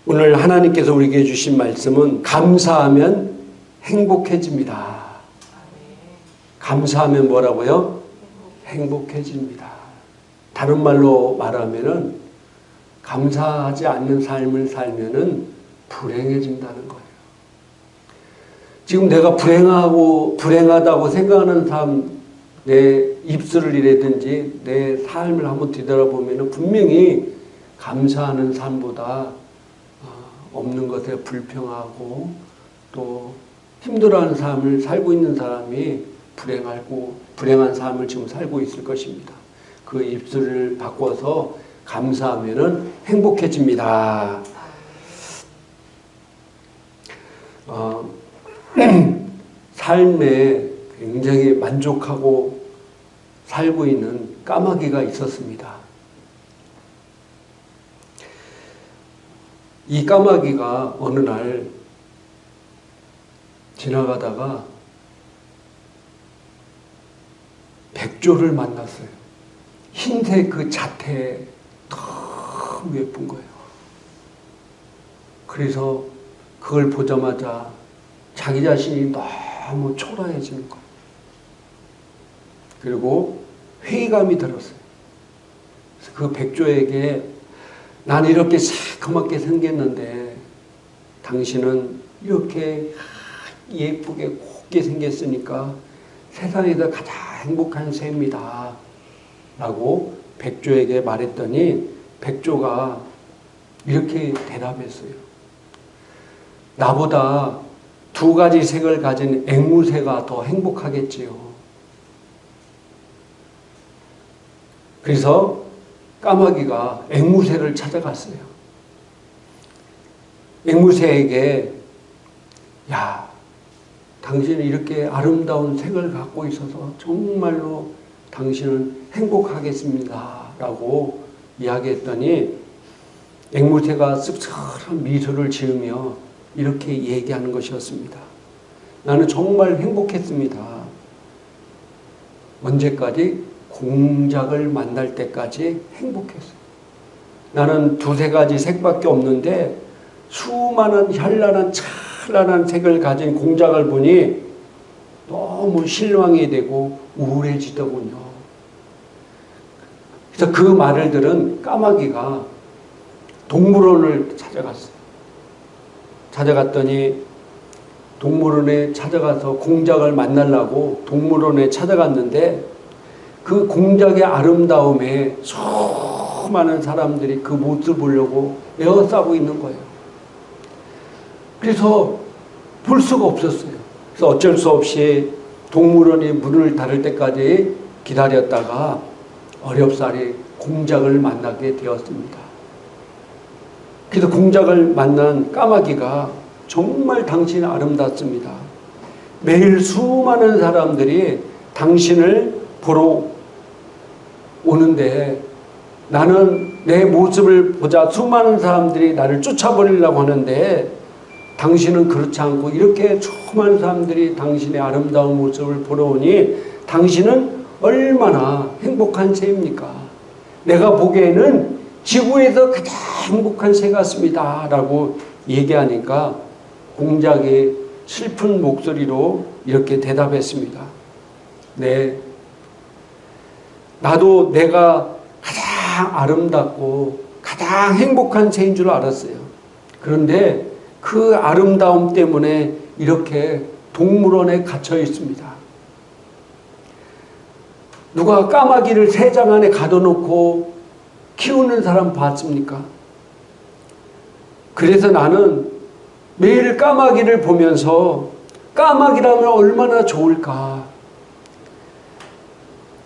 오늘 하나님께서 우리에게 주신 말씀은 감사하면 행복해집니다. 감사하면 뭐라고요? 행복해집니다. 다른 말로 말하면은 감사하지 않는 삶을 살면은 불행해진다는 거예요. 지금 내가 불행하다고 생각하는 삶, 내 입술을 이라든지 내 삶을 한번 뒤돌아보면은 분명히 감사하는 삶보다 없는 것에 불평하고 또 힘들어하는 삶을 살고 있는 사람이 불행한 삶을 지금 살고 있을 것입니다. 그 입술을 바꿔서 감사하면은 행복해집니다. 삶에 굉장히 만족하고 살고 있는 까마귀가 있었습니다. 이 까마귀가 어느 날 지나가다가 백조를 만났어요. 흰색 그 자태 너무 예쁜 거예요. 그래서 그걸 보자마자 자기 자신이 너무 초라해지는 거예요. 그리고 회의감이 들었어요. 그래서 그 백조에게 난 이렇게 새까맣게 생겼는데 당신은 이렇게 예쁘게 곱게 생겼으니까 세상에서 가장 행복한 새입니다. 라고 백조에게 말했더니 백조가 이렇게 대답했어요. 나보다 2가지 색을 가진 앵무새가 더 행복하겠지요. 그래서 까마귀가 앵무새를 찾아갔어요. 앵무새에게 야, 당신은 이렇게 아름다운 색을 갖고 있어서 정말로 당신은 행복하겠습니다. 라고 이야기했더니 앵무새가 씁쓸한 미소를 지으며 이렇게 얘기하는 것이었습니다. 나는 정말 행복했습니다. 언제까지? 공작을 만날 때까지 행복했어요. 나는 2-3가지 색밖에 없는데 수많은 현란한 찬란한 색을 가진 공작을 보니 너무 실망이 되고 우울해지더군요. 그래서 그 말을 들은 까마귀가 동물원을 찾아갔어요. 찾아갔더니 동물원에 찾아가서 공작을 만나려고 동물원에 찾아갔는데 그 공작의 아름다움에 수많은 사람들이 그 모습을 보려고 에워싸고 있는 거예요. 그래서 볼 수가 없었어요. 그래서 어쩔 수 없이 동물원이 문을 닫을 때까지 기다렸다가 어렵사리 공작을 만나게 되었습니다. 그래서 공작을 만난 까마귀가 정말 당신이 아름답습니다. 매일 수많은 사람들이 당신을 보러 오는데 나는 내 모습을 보자 수많은 사람들이 나를 쫓아버리려고 하는데 당신은 그렇지 않고 이렇게 수많은 사람들이 당신의 아름다운 모습을 보러 오니 당신은 얼마나 행복한 새입니까? 내가 보기에는 지구에서 가장 행복한 새 같습니다. 라고 얘기하니까 공작이 슬픈 목소리로 이렇게 대답했습니다. 네. 나도 내가 가장 아름답고 가장 행복한 새인 줄 알았어요. 그런데 그 아름다움 때문에 이렇게 동물원에 갇혀 있습니다. 누가 까마귀를 새장 안에 가둬놓고 키우는 사람 봤습니까? 그래서 나는 매일 까마귀를 보면서 까마귀라면 얼마나 좋을까.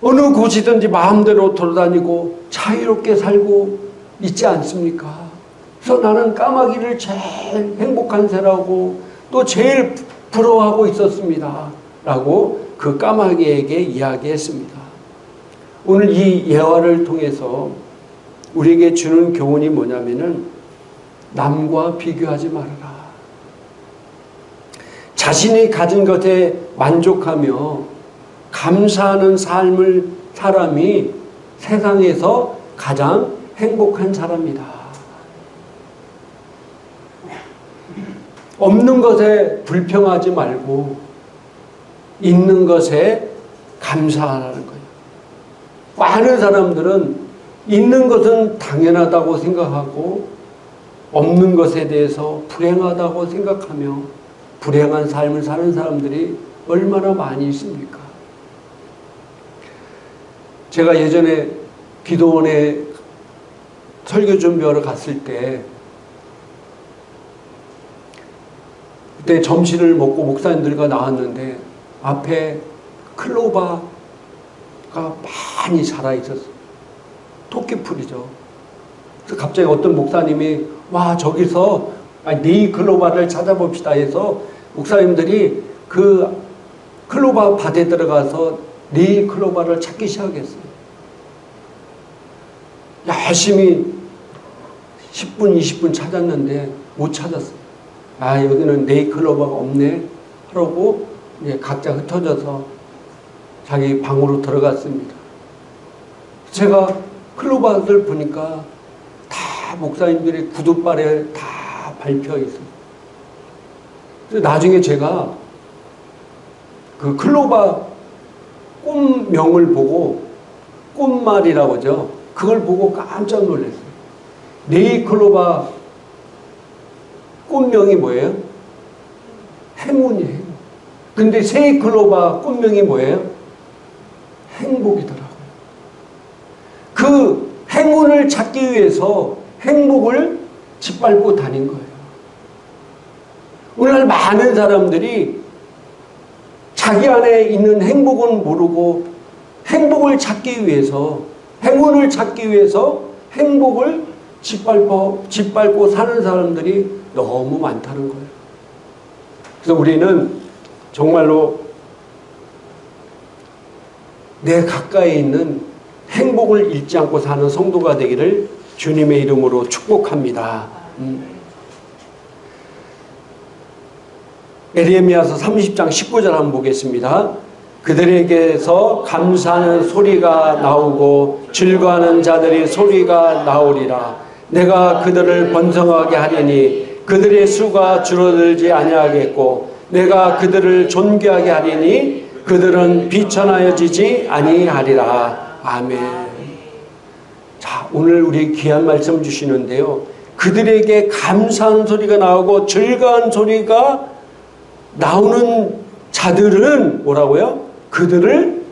어느 곳이든지 마음대로 돌아다니고 자유롭게 살고 있지 않습니까? 그래서 나는 까마귀를 제일 행복한 새라고 또 제일 부러워하고 있었습니다. 라고 그 까마귀에게 이야기했습니다. 오늘 이 예화를 통해서 우리에게 주는 교훈이 뭐냐면은 남과 비교하지 말아라. 자신이 가진 것에 만족하며 감사하는 삶을 사람이 세상에서 가장 행복한 사람이다. 없는 것에 불평하지 말고 있는 것에 감사하라는 거예요. 많은 사람들은 있는 것은 당연하다고 생각하고 없는 것에 대해서 불행하다고 생각하며 불행한 삶을 사는 사람들이 얼마나 많이 있습니까? 제가 예전에 기도원에 설교 준비하러 갔을 때 그때 점심을 먹고 목사님들과 나왔는데 앞에 클로바가 많이 자라 있었어요. 토끼풀이죠. 그래서 갑자기 어떤 목사님이 와 저기서 네이 클로바를 찾아봅시다 해서 목사님들이 그 클로바 밭에 들어가서 네이 클로바를 찾기 시작했어요. 열심히 10분 20분 찾았는데 못 찾았어요. 아 여기는 네이 클로바가 없네 하라고 이제 각자 흩어져서 자기 방으로 들어갔습니다. 제가 클로바를 보니까 다 목사님들이 구둣발에 다 밟혀 있어요. 그래서 나중에 제가 그 클로바 꽃명을 보고 꽃말이라고 하죠. 그걸 보고 깜짝 놀랐어요. 네이 클로바 꽃명이 뭐예요? 행운이에요. 근데 세이 클로바 꽃명이 뭐예요? 행복이더라고요. 그 행운을 찾기 위해서 행복을 짓밟고 다닌 거예요. 오늘날 많은 사람들이 자기 안에 있는 행복은 모르고 행복을 찾기 위해서 행운을 찾기 위해서 행복을 짓밟고 사는 사람들이 너무 많다는 거예요. 그래서 우리는 정말로 내 가까이 있는 행복을 잃지 않고 사는 성도가 되기를 주님의 이름으로 축복합니다. 에레미야서 30장 19절 한번 보겠습니다. 그들에게서 감사하는 소리가 나오고 즐거워하는 자들의 소리가 나오리라. 내가 그들을 번성하게 하리니 그들의 수가 줄어들지 아니하겠고 내가 그들을 존귀하게 하리니 그들은 비천하여지지 아니하리라. 아멘. 자, 오늘 우리 귀한 말씀 주시는데요. 그들에게 감사한 소리가 나오고 즐거운 소리가 나오는 자들은 뭐라고요? 그들을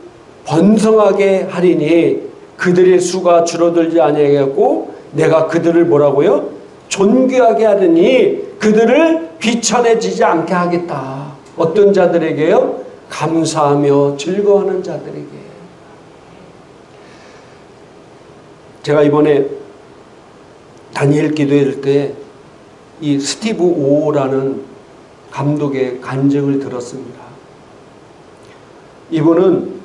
번성하게 하리니 그들의 수가 줄어들지 아니하겠고 내가 그들을 뭐라고요? 존귀하게 하리니 그들을 비천해지지 않게 하겠다. 어떤 자들에게요? 감사하며 즐거워하는 자들에게. 제가 이번에 다니엘 기도회 때 이 스티브 오라는 감독의 간증을 들었습니다. 이분은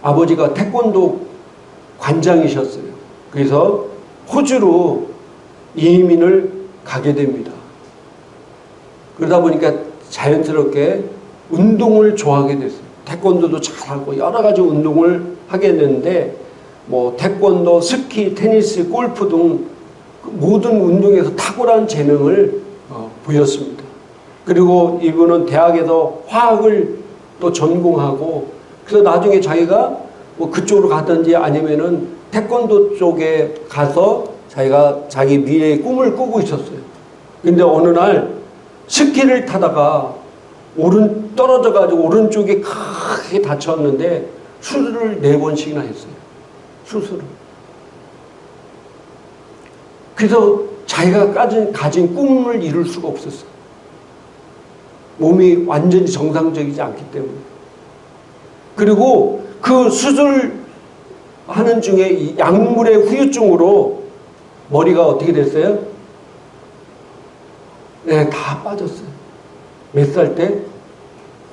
아버지가 태권도 관장이셨어요. 그래서 호주로 이민을 가게 됩니다. 그러다 보니까 자연스럽게 운동을 좋아하게 됐어요. 태권도도 잘하고 여러 가지 운동을 하게 됐는데 뭐 태권도, 스키, 테니스, 골프 등 모든 운동에서 탁월한 재능을 보였습니다. 그리고 이분은 대학에서 화학을 또 전공하고 그래서 나중에 자기가 뭐 그쪽으로 가든지 아니면은 태권도 쪽에 가서 자기가 자기 미래의 꿈을 꾸고 있었어요. 근데 어느 날 스키를 타다가 떨어져 가지고 오른쪽에 크게 다쳤는데 수술을 4번씩이나 했어요. 수술을. 그래서 자기가 가진 꿈을 이룰 수가 없었어요. 몸이 완전히 정상적이지 않기 때문에. 그리고 그 수술하는 중에 이 약물의 후유증으로 머리가 어떻게 됐어요? 네, 다 빠졌어요. 몇 살 때?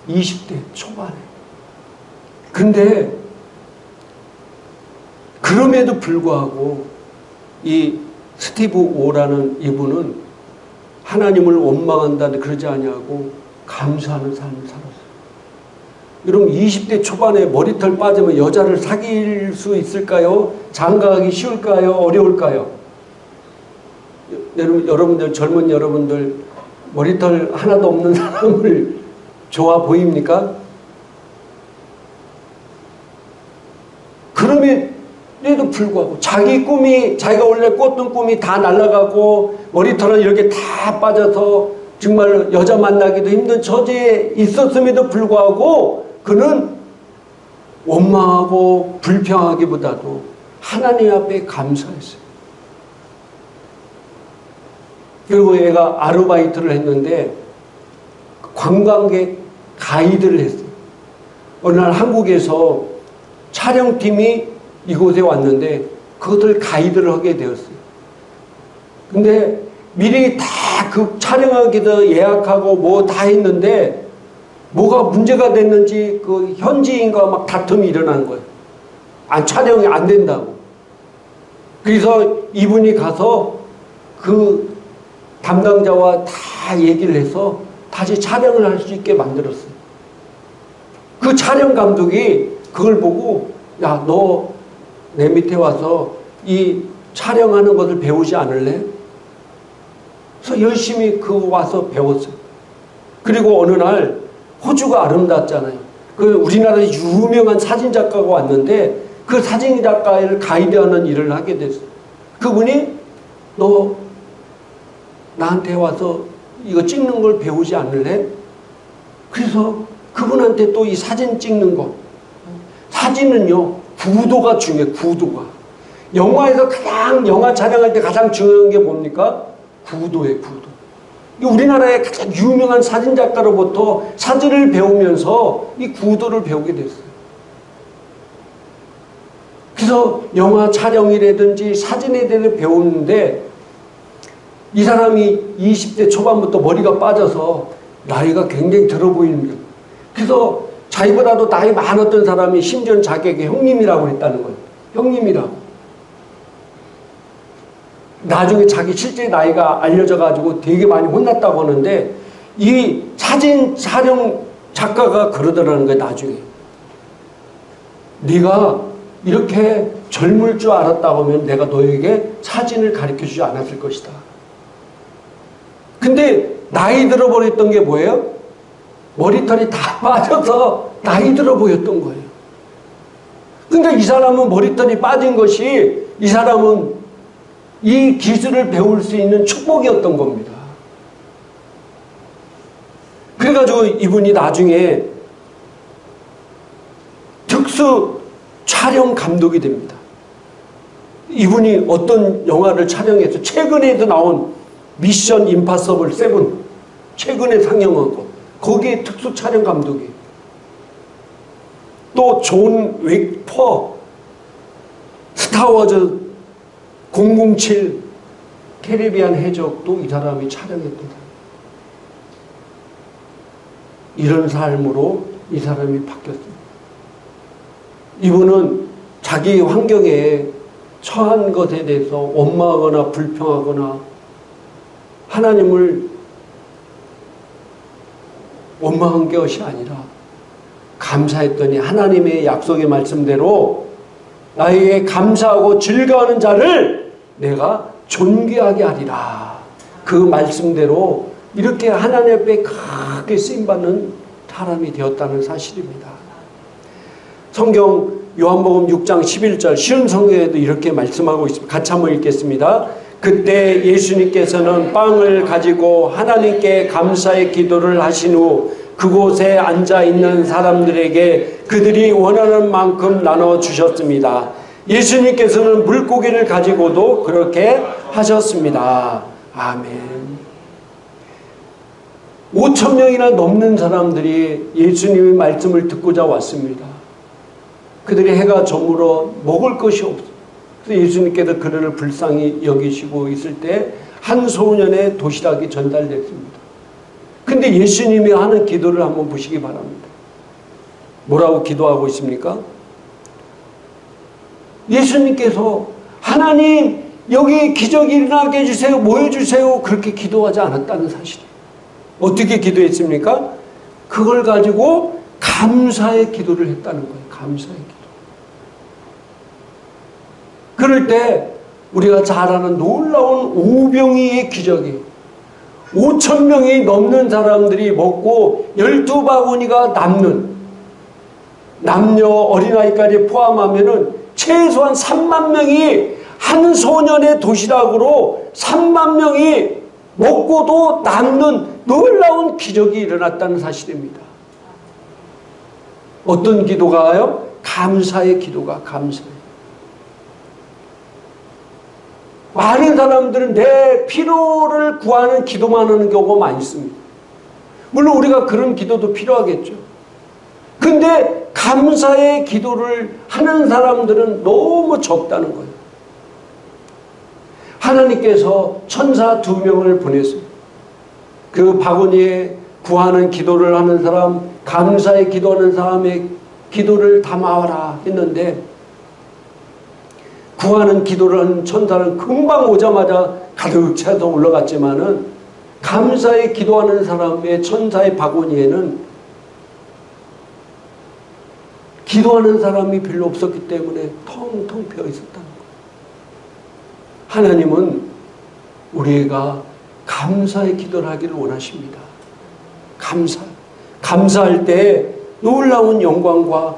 20대 초반에. 근데 그럼에도 불구하고 이 스티브 오라는 이분은 하나님을 원망한다는 그러지 아니하고 감사하는 삶을 살았어요. 여러분 20대 초반에 머리털 빠지면 여자를 사귈 수 있을까요? 장가가기 쉬울까요? 어려울까요? 여러분들, 젊은 여러분들, 머리털 하나도 없는 사람을 좋아 보입니까? 그럼에도 불구하고 자기가 원래 꿨던 꿈이 다 날아가고 머리털은 이렇게 다 빠져서 정말 여자 만나기도 힘든 처지에 있었음에도 불구하고 그는 원망하고 불평하기보다도 하나님 앞에 감사했어요. 그리고 얘가 아르바이트를 했는데 관광객 가이드를 했어요. 어느 날 한국에서 촬영팀이 이곳에 왔는데 그것을 가이드를 하게 되었어요. 근데 미리 다 그 촬영하기도 예약하고 뭐 다 했는데 뭐가 문제가 됐는지 그 현지인과 막 다툼이 일어난 거예요. 촬영이 안 된다고. 그래서 이분이 가서 그 담당자와 다 얘기를 해서 다시 촬영을 할 수 있게 만들었어요. 그 촬영 감독이 그걸 보고 야, 너 내 밑에 와서 이 촬영하는 것을 배우지 않을래? 그래서 열심히 와서 배웠어요. 그리고 어느 날 호주가 아름답잖아요. 그 우리나라에 유명한 사진작가가 왔는데 그 사진작가를 가이드하는 일을 하게 됐어요. 그분이 너 나한테 와서 이거 찍는 걸 배우지 않을래? 그래서 그분한테 또 이 사진 찍는 거. 사진은요, 구도가 중요해요, 구도가. 영화에서 영화 촬영할 때 가장 중요한 게 뭡니까? 구도예요, 구도. 우리나라의 가장 유명한 사진작가로부터 사진을 배우면서 이 구도를 배우게 됐어요. 그래서 영화 촬영이라든지 사진에 대해 배우는데 이 사람이 20대 초반부터 머리가 빠져서 나이가 굉장히 들어 보입니다. 그래서 자기보다도 나이 많았던 사람이 심지어는 자기에게 형님이라고 했다는 거예요. 형님이라고. 나중에 자기 실제 나이가 알려져 가지고 되게 많이 혼났다고 하는데 이 사진 촬영 작가가 그러더라는 거예요. 나중에. 네가 이렇게 젊을 줄 알았다고 하면 내가 너에게 사진을 가르쳐주지 않았을 것이다. 근데 나이 들어 버렸던 게 뭐예요? 머리털이 다 빠져서 나이 들어 보였던 거예요. 그러니까 이 사람은 머리털이 빠진 것이 이 사람은 이 기술을 배울 수 있는 축복이었던 겁니다. 그래가지고 이분이 나중에 특수 촬영 감독이 됩니다. 이분이 어떤 영화를 촬영해서 최근에도 나온 미션 임파서블 7 최근에 상영한 거 거기에 특수 촬영 감독이 또 존 윅퍼 스타워즈 007 캐리비안 해적도 이 사람이 촬영했던 사람. 이런 삶으로 이 사람이 바뀌었습니다. 이분은 자기 환경에 처한 것에 대해서 원망하거나 불평하거나 하나님을 원망한 것이 아니라 감사했더니 하나님의 약속의 말씀대로 나에게 감사하고 즐거워하는 자를 내가 존귀하게 하리라. 그 말씀대로 이렇게 하나님 앞에 크게 쓰임받는 사람이 되었다는 사실입니다. 성경 요한복음 6장 11절 쉬운 성경에도 이렇게 말씀하고 있습니다. 같이 한번 읽겠습니다. 그때 예수님께서는 빵을 가지고 하나님께 감사의 기도를 하신 후 그곳에 앉아있는 사람들에게 그들이 원하는 만큼 나눠주셨습니다. 예수님께서는 물고기를 가지고도 그렇게 하셨습니다. 아멘. 5,000명이나 넘는 사람들이 예수님의 말씀을 듣고자 왔습니다. 그들이 해가 저물어 먹을 것이 없어요. 그래서 예수님께서 그들을 불쌍히 여기시고 있을 때 한 소년의 도시락이 전달됐습니다. 근데 예수님이 하는 기도를 한번 보시기 바랍니다. 뭐라고 기도하고 있습니까? 예수님께서 하나님 여기 기적이 일어나게 해주세요. 모여주세요. 그렇게 기도하지 않았다는 사실이에요. 어떻게 기도했습니까? 그걸 가지고 감사의 기도를 했다는 거예요. 감사의 기도. 그럴 때 우리가 잘 아는 놀라운 오병이의 기적이 5,000명이 넘는 사람들이 먹고 12바구니가 남는, 남녀 어린아이까지 포함하면은 최소한 3만 명이 한 소년의 도시락으로 3만 명이 먹고도 남는 놀라운 기적이 일어났다는 사실입니다. 어떤 기도가요? 감사의 기도가, 감사의. 많은 사람들은 내 필요를 구하는 기도만 하는 경우가 많이 있습니다. 물론 우리가 그런 기도도 필요하겠죠. 근데 감사의 기도를 하는 사람들은 너무 적다는 거예요. 하나님께서 천사 2명을 보냈습니다. 그 바구니에 구하는 기도를 하는 사람, 감사의 기도하는 사람의 기도를 담아와라 했는데, 구하는 기도를 하는 천사는 금방 오자마자 가득 차서 올라갔지만은 감사의 기도하는 사람의 천사의 바구니에는 기도하는 사람이 별로 없었기 때문에 텅텅 비어 있었다는 거예요. 하나님은 우리가 감사의 기도를 하기를 원하십니다. 감사할 때 놀라운 영광과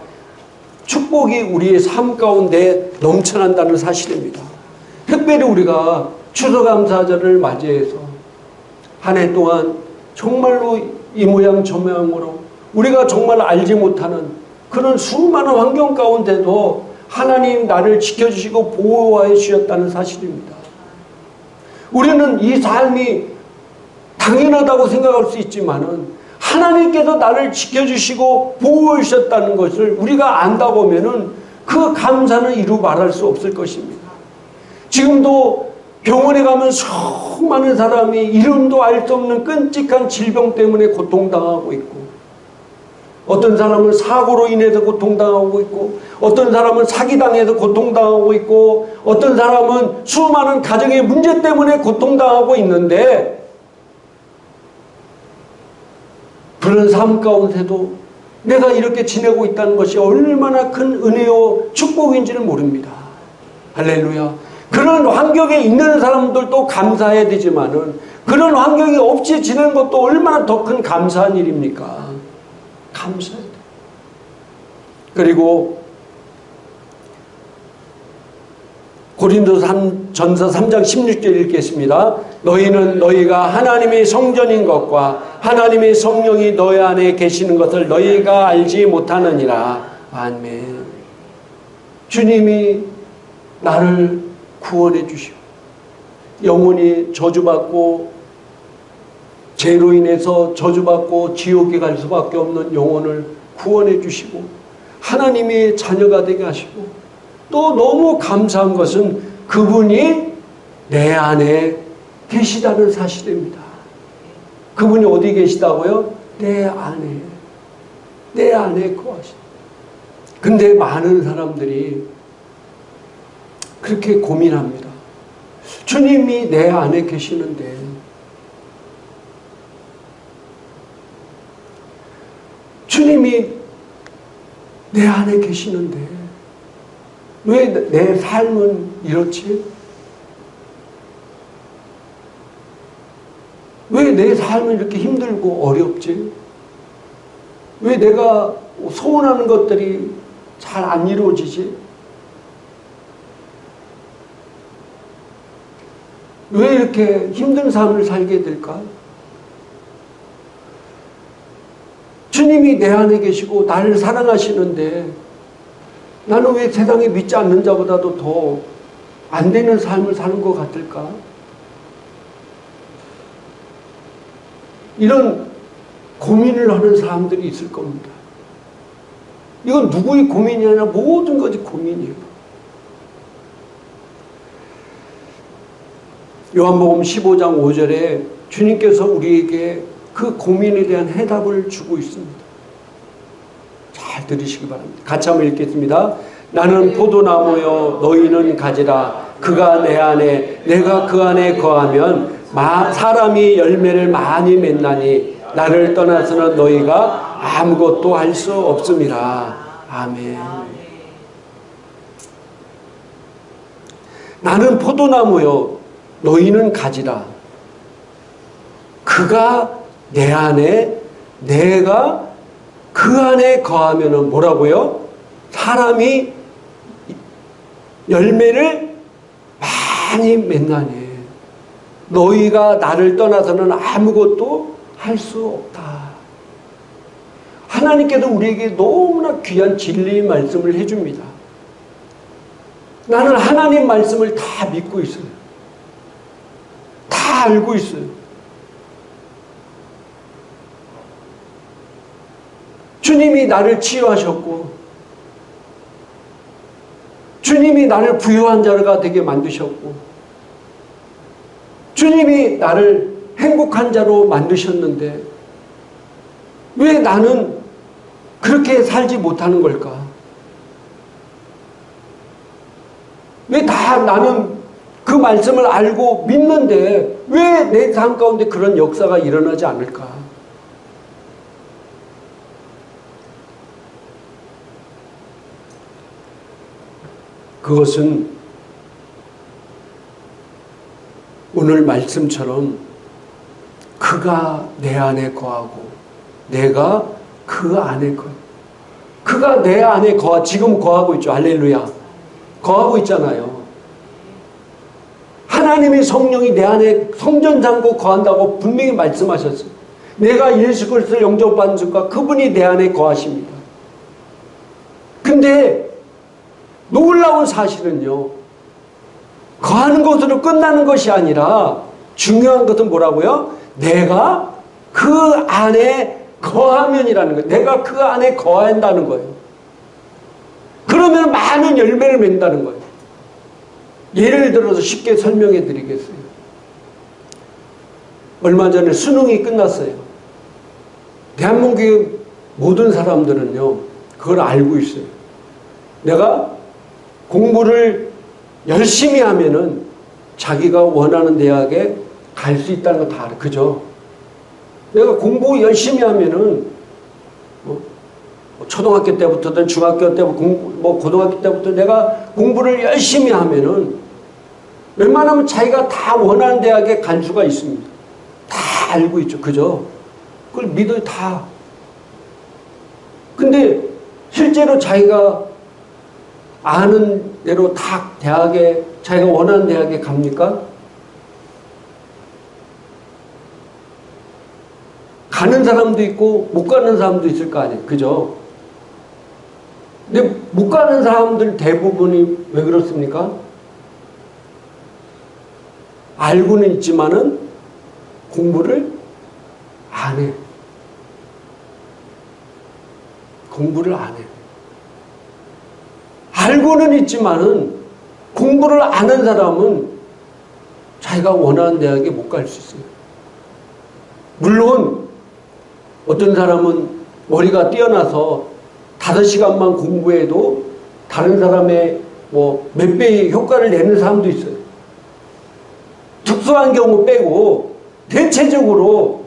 축복이 우리의 삶 가운데 넘쳐난다는 사실입니다. 특별히 우리가 추수감사절을 맞이해서 한 해 동안 정말로 이 모양 저 모양으로 우리가 정말 알지 못하는 그런 수많은 환경 가운데도 하나님 나를 지켜주시고 보호해 주셨다는 사실입니다. 우리는 이 삶이 당연하다고 생각할 수 있지만은 하나님께서 나를 지켜주시고 보호해 주셨다는 것을 우리가 안다 보면은 그 감사는 이루 말할 수 없을 것입니다. 지금도 병원에 가면 수많은 사람이 이름도 알 수 없는 끔찍한 질병 때문에 고통당하고 있고, 어떤 사람은 사고로 인해서 고통당하고 있고, 어떤 사람은 사기당해서 고통당하고 있고, 어떤 사람은 수많은 가정의 문제 때문에 고통당하고 있는데, 그런 삶 가운데도 내가 이렇게 지내고 있다는 것이 얼마나 큰 은혜요 축복인지를 모릅니다. 할렐루야. 그런 환경에 있는 사람들도 감사해야 되지만은 그런 환경이 없이 지내는 것도 얼마나 더 큰 감사한 일입니까? 감사해야 돼. 그리고 고린도전서 3장 16절 읽겠습니다. 너희는 너희가 하나님의 성전인 것과 하나님의 성령이 너희 안에 계시는 것을 너희가 알지 못하느니라. 아멘. 주님이 나를 구원해 주시오. 영혼이 저주받고 죄로 인해서 저주받고 지옥에 갈 수밖에 없는 영혼을 구원해 주시고 하나님의 자녀가 되게 하시고, 또 너무 감사한 것은 그분이 내 안에 계시다는 사실입니다. 그분이 어디 계시다고요? 내 안에 거하시다. 근데 많은 사람들이 그렇게 고민합니다. 주님이 내 안에 계시는데, 주님이 내 안에 계시는데 왜 내 삶은 이렇지? 왜 내 삶은 이렇게 힘들고 어렵지? 왜 내가 소원하는 것들이 잘 안 이루어지지? 왜 이렇게 힘든 삶을 살게 될까? 주님이 내 안에 계시고 나를 사랑하시는데 나는 왜 세상에 믿지 않는 자보다도 더 안 되는 삶을 사는 것 같을까? 이런 고민을 하는 사람들이 있을 겁니다. 이건 누구의 고민이 아니라 모든 것이 고민이에요. 요한복음 15장 5절에 주님께서 우리에게 그 고민에 대한 해답을 주고 있습니다. 잘 들으시기 바랍니다. 같이 한번 읽겠습니다. 나는 포도나무여 너희는 가지라. 그가 내 안에 내가 그 안에 거하면 사람이 열매를 많이 맺나니 나를 떠나서는 너희가 아무것도 할 수 없음이라. 아멘. 나는 포도나무요 너희는 가지라. 그가 내 안에 내가 그 안에 거하면은 뭐라고요? 사람이 열매를 많이 맺나니 너희가 나를 떠나서는 아무것도 할 수 없다. 하나님께서 우리에게 너무나 귀한 진리의 말씀을 해줍니다. 나는 하나님 말씀을 다 믿고 있어요. 다 알고 있어요. 주님이 나를 치유하셨고 주님이 나를 부유한 자가 되게 만드셨고 주님이 나를 행복한 자로 만드셨는데 왜 나는 그렇게 살지 못하는 걸까? 왜 다 나는 그 말씀을 알고 믿는데 왜 내 삶 가운데 그런 역사가 일어나지 않을까? 그것은 오늘 말씀처럼 그가 내 안에 거하고 내가 그 안에 거하고 그가 내 안에 지금 거하고 있죠. 할렐루야. 거하고 있잖아요. 하나님의 성령이 내 안에 성전 잠고 거한다고 분명히 말씀하셨어요. 내가 예수 그리스도를 영접받은 순간 그분이 내 안에 거하십니다. 근데 놀라운 사실은요. 거하는 것으로 끝나는 것이 아니라 중요한 것은 뭐라고요? 내가 그 안에 거하면이라는 거예요. 내가 그 안에 거한다는 거예요. 그러면 많은 열매를 맺는다는 거예요. 예를 들어서 쉽게 설명해 드리겠어요. 얼마 전에 수능이 끝났어요. 대한민국의 모든 사람들은요, 그걸 알고 있어요. 내가 공부를 열심히 하면은 자기가 원하는 대학에 갈 수 있다는 거 다 알아요. 그죠? 내가 공부 열심히 하면은 초등학교 때부터든 중학교 때부터 고등학교 때부터 내가 공부를 열심히 하면은 웬만하면 자기가 다 원하는 대학에 갈 수가 있습니다. 다 알고 있죠. 그죠? 그걸 믿어요. 다. 근데 실제로 자기가 아는 대로 다 대학에 자기가 원하는 대학에 갑니까? 가는 사람도 있고 못 가는 사람도 있을 거 아니에요. 그죠? 근데 못 가는 사람들 대부분이 왜 그렇습니까? 알고는 있지만은 공부를 안 해. 공부를 안 해. 알고는 있지만은 공부를 안 한 사람은 자기가 원하는 대학에 못 갈 수 있어요. 물론 어떤 사람은 머리가 뛰어나서 5시간만 공부해도 다른 사람의 몇 배의 효과를 내는 사람도 있어요. 특수한 경우 빼고 대체적으로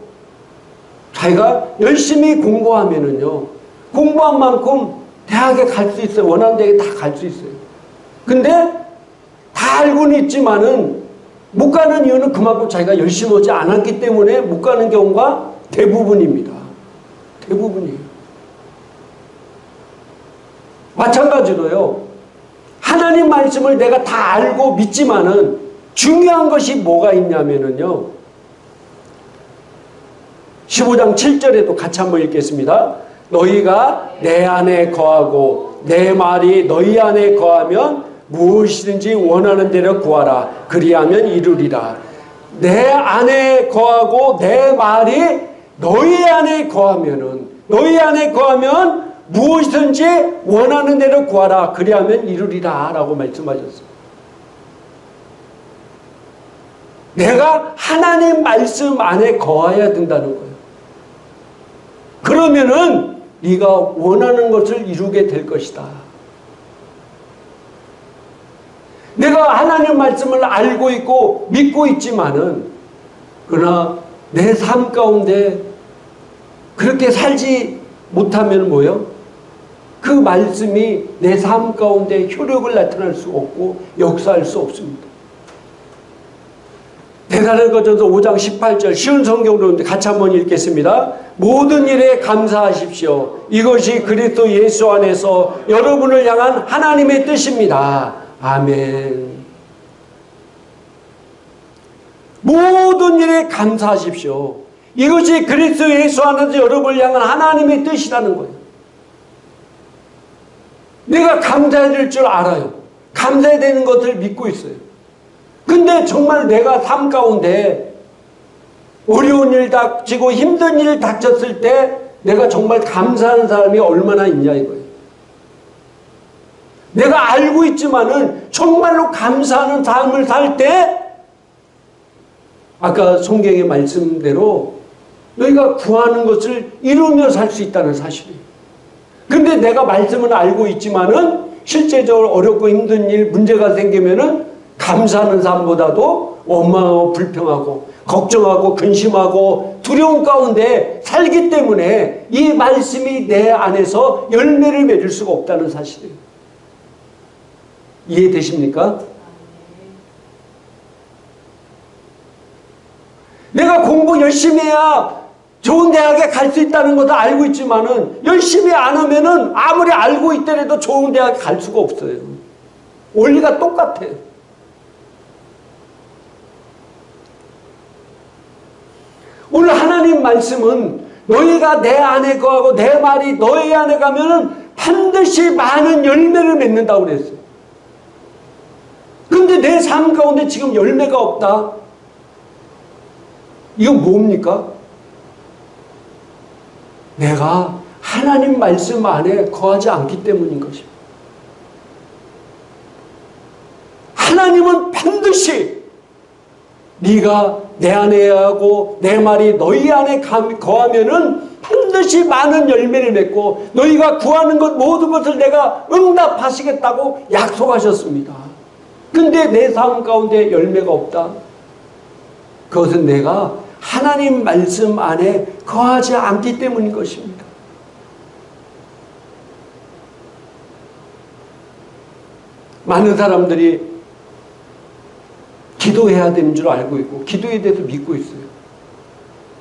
자기가 열심히 공부하면은요, 공부한 만큼 대학에 갈 수 있어요. 원하는 대학에 다 갈 수 있어요. 근데 다 알고는 있지만은 못 가는 이유는 그만큼 자기가 열심히 하지 않았기 때문에 못 가는 경우가 대부분입니다. 대부분이에요. 마찬가지로요. 하나님 말씀을 내가 다 알고 믿지만은 중요한 것이 뭐가 있냐면은요. 15장 7절에도 같이 한번 읽겠습니다. 너희가 내 안에 거하고 내 말이 너희 안에 거하면 무엇이든지 원하는 대로 구하라. 그리하면 이루리라. 내 안에 거하고 내 말이 너희 안에 거하면은 너희 안에 거하면 무엇이든지 원하는 대로 구하라. 그리하면 이루리라. 라고 말씀하셨어요. 내가 하나님 말씀 안에 거해야 된다는 거예요. 그러면은 네가 원하는 것을 이루게 될 것이다. 내가 하나님 말씀을 알고 있고 믿고 있지만은 그러나 내 삶 가운데 그렇게 살지 못하면 뭐예요? 그 말씀이 내 삶 가운데 효력을 나타낼 수 없고 역사할 수 없습니다. 베드로전서 5장 18절 쉬운 성경으로 같이 한번 읽겠습니다. 모든 일에 감사하십시오. 이것이 그리스도 예수 안에서 여러분을 향한 하나님의 뜻입니다. 아멘. 모든 일에 감사하십시오. 이것이 그리스도 예수 안에서 여러분을 향한 하나님의 뜻이라는 거예요. 내가 감사해야 될 줄 알아요. 감사해야 되는 것을 믿고 있어요. 근데 정말 내가 삶 가운데 어려운 일 닥치고 힘든 일 닥쳤을 때 내가 정말 감사하는 사람이 얼마나 있냐 이거예요. 내가 알고 있지만은 정말로 감사하는 삶을 살 때 아까 성경의 말씀대로 너희가 구하는 것을 이루며 살 수 있다는 사실이에요. 근데 내가 말씀은 알고 있지만은 실제적으로 어렵고 힘든 일, 문제가 생기면은 감사하는 삶보다도 원망하고 불평하고 걱정하고 근심하고 두려움 가운데 살기 때문에 이 말씀이 내 안에서 열매를 맺을 수가 없다는 사실이에요. 이해되십니까? 내가 공부 열심히 해야 좋은 대학에 갈 수 있다는 것도 알고 있지만은 열심히 안 하면은 아무리 알고 있더라도 좋은 대학에 갈 수가 없어요. 원리가 똑같아요. 오늘 하나님 말씀은 너희가 내 안에 거하고 내 말이 너희 안에 가면은 반드시 많은 열매를 맺는다고 그랬어요. 근데 내 삶 가운데 지금 열매가 없다. 이건 뭡니까? 내가 하나님 말씀 안에 거하지 않기 때문인 것입니다. 하나님은 반드시 네가 내 안에 하고 내 말이 너희 안에 거하면은 반드시 많은 열매를 맺고 너희가 구하는 것 모든 것을 내가 응답하시겠다고 약속하셨습니다. 근데 내 삶 가운데 열매가 없다. 그것은 내가 하나님 말씀 안에 거하지 않기 때문인 것입니다. 많은 사람들이 기도해야 되는 줄 알고 있고 기도에 대해서 믿고 있어요.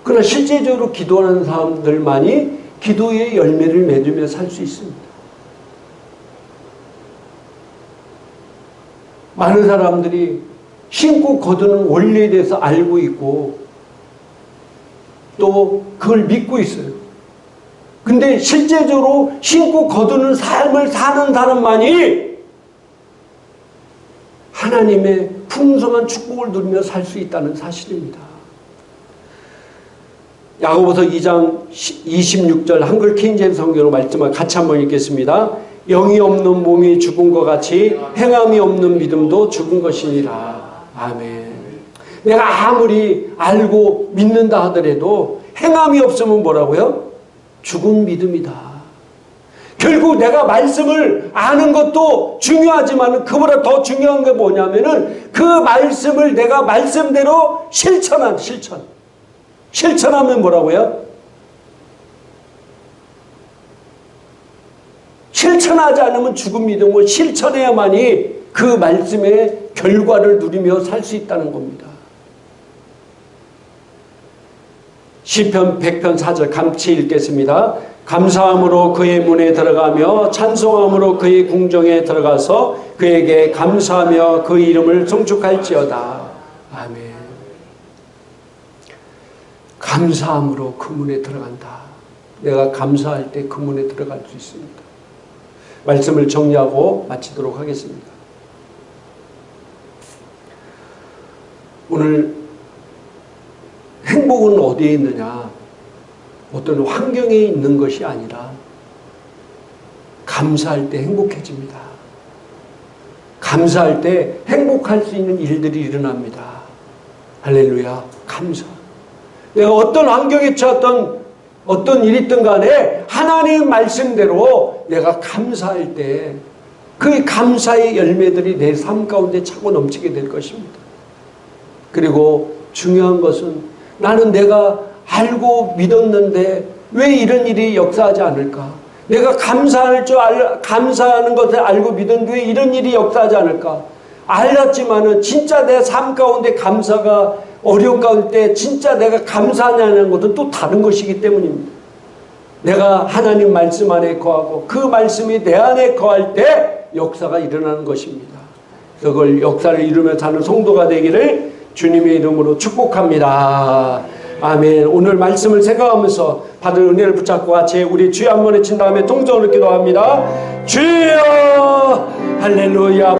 그러나 실제적으로 기도하는 사람들만이 기도의 열매를 맺으며 살 수 있습니다. 많은 사람들이 신고 거두는 원리에 대해서 알고 있고 또 그걸 믿고 있어요. 근데 실제적으로 신고 거두는 삶을 사는 사람만이 하나님의 풍성한 축복을 누리며 살 수 있다는 사실입니다. 야고보서 2장 26절 한글 킹제임스 성경으로 말씀을 같이 한번 읽겠습니다. 영이 없는 몸이 죽은 것 같이 행함이 없는 믿음도 죽은 것이니라. 아멘. 내가 아무리 알고 믿는다 하더라도 행함이 없으면 뭐라고요? 죽은 믿음이다. 결국 내가 말씀을 아는 것도 중요하지만 그보다 더 중요한 게 뭐냐면은 그 말씀을 내가 말씀대로 실천하면 뭐라고요? 실천하지 않으면 죽은 믿음을 실천해야만이 그 말씀의 결과를 누리며 살 수 있다는 겁니다. 시편 100편 4절 같이 읽겠습니다. 감사함으로 그의 문에 들어가며 찬송함으로 그의 궁정에 들어가서 그에게 감사하며 그 이름을 송축할지어다. 아멘. 감사함으로 그 문에 들어간다. 내가 감사할 때 그 문에 들어갈 수 있습니다. 말씀을 정리하고 마치도록 하겠습니다. 오늘 행복은 어디에 있느냐? 어떤 환경에 있는 것이 아니라 감사할 때 행복해집니다. 감사할 때 행복할 수 있는 일들이 일어납니다. 할렐루야. 감사. 내가 어떤 환경에 처했던 어떤 일이 있든 간에 하나님 말씀대로 내가 감사할 때 그 감사의 열매들이 내 삶 가운데 차고 넘치게 될 것입니다. 그리고 중요한 것은 나는 내가 알고 믿었는데 왜 이런 일이 역사하지 않을까? 내가 감사하는 것을 알고 믿었는데 왜 이런 일이 역사하지 않을까? 알았지만은 진짜 내 삶 가운데 감사가 어려운 가운데 진짜 내가 감사하냐는 것은 또 다른 것이기 때문입니다. 내가 하나님 말씀 안에 거하고 그 말씀이 내 안에 거할 때 역사가 일어나는 것입니다. 그걸 역사를 이루며 사는 성도가 되기를 주님의 이름으로 축복합니다. 아멘. 오늘 말씀을 생각하면서 받은 은혜를 붙잡고 같이 우리 주여 한번 외친 다음에 통성으로 기도합니다. 주여 할렐루야.